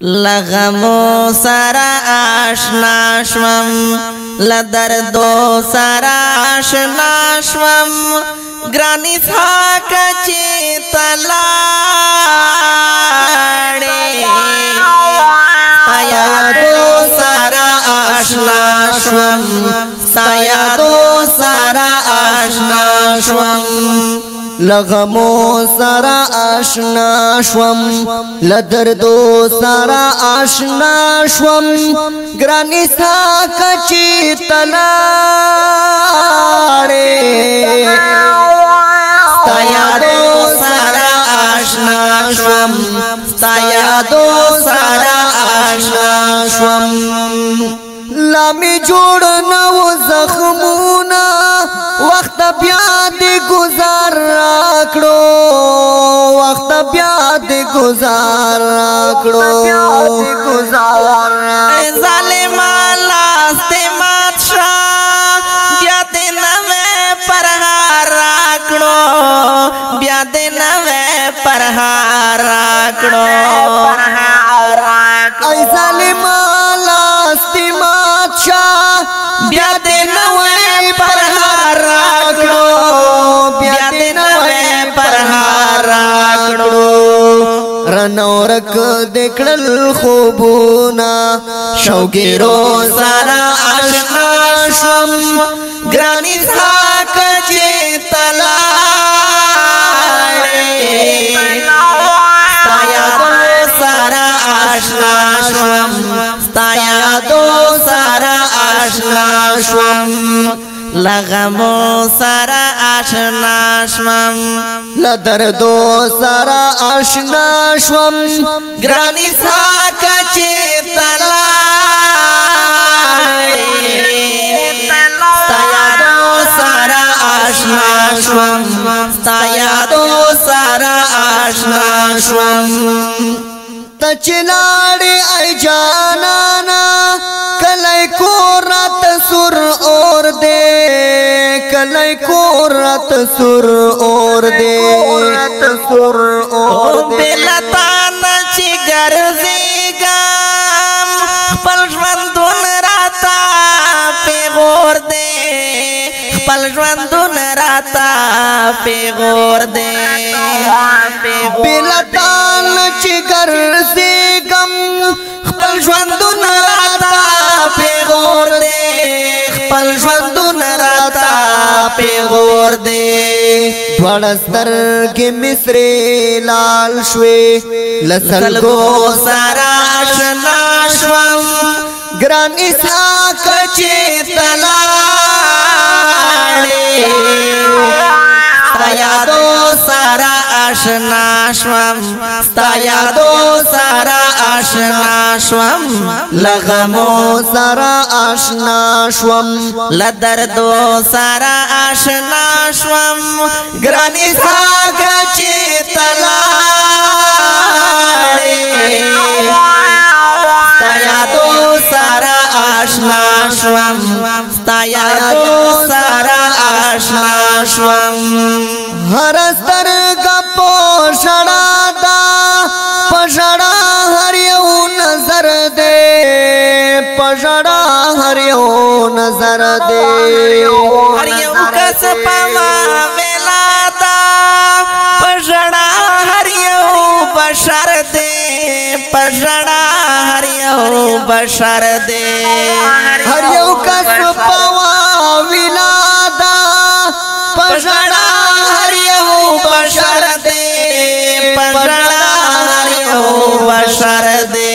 لغمو سرا آشنا شوم لدردو سرا آشنا شوم گرانی تھاک چی تلاڑے سایا دو سرا آشنا شوم سایا دو سرا آشنا شوم لغمو سرا آشنا شوم لدردو سرا آشنا شوم گرانی سا کچی تلاڑے سایا دو سرا آشنا شوم سایا دو سرا آشنا شوم لامی جوڑ نو زخمونا وقت بیاد گزار راکڑو وقت بیاد گزار راکڑو ظالم لاست مات شا بیاد نوے پرہار راکڑو بیاد نوے پرہار راکڑو ای ظالم لاست مات شا بیاد نوے پرہار راکڑو بیاد نوے پرہار راکڑو رنورک دکڑل خوبونا شوگیرو سارا آشنا شوم گرانی تھاک چی تلاڑے ستایا دو سارا آشنا شوم ستایا دو سارا آشنا شوم لغمو سارا آشنا شوم لدردو سارا آشنا شوم گرانی تھاک چی تلاڑے ستایا دو سارا آشنا شوم ستایا دو سارا آشنا شوم تچلاڑی ای جانانا کلی کورت سر اور دے کلی کورت سر اور دے بلتان چی گرزیگم خپل ژوندون راتا پیغور دے خپل ژوندون راتا پیغور دے بلتان چی گرزیگم خپل ژوندون راتا پیغور دے خپل ژوندون راتا پیغور دے دوڑستر کے مصری لال شوی لسلگو سارا آشنا شوم گران اسحاق چی تلاڑے ستایا دو سارا آشنا شوم ستایا دو سارا آشنا شوم لغمو سارا آشنا شوم لدردو سارا آشنا شوم گرانی ساگ چی تلاڑے ستایا دو سارا آشنا شوم ستایا دو سارا آشنا شوم ہر سترگ پوشڑا دا پشڑا ہر یو نظر دے پشڑا ہر یو نظر دے ہر یو کس پاوا ویلا دا پشڑا ہر یو بشر دے پشڑا ہر یو بشر دے ہر یو کس پاوا ویلا دا پشڑا ہر یو بشر دے پشڑا ہر یو بشر دے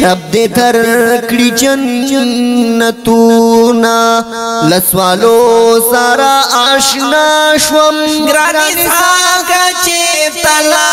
رب دے ترکڑی جنتونا لسوالو سارا آشنا شوم گرانی ساگ چی تلا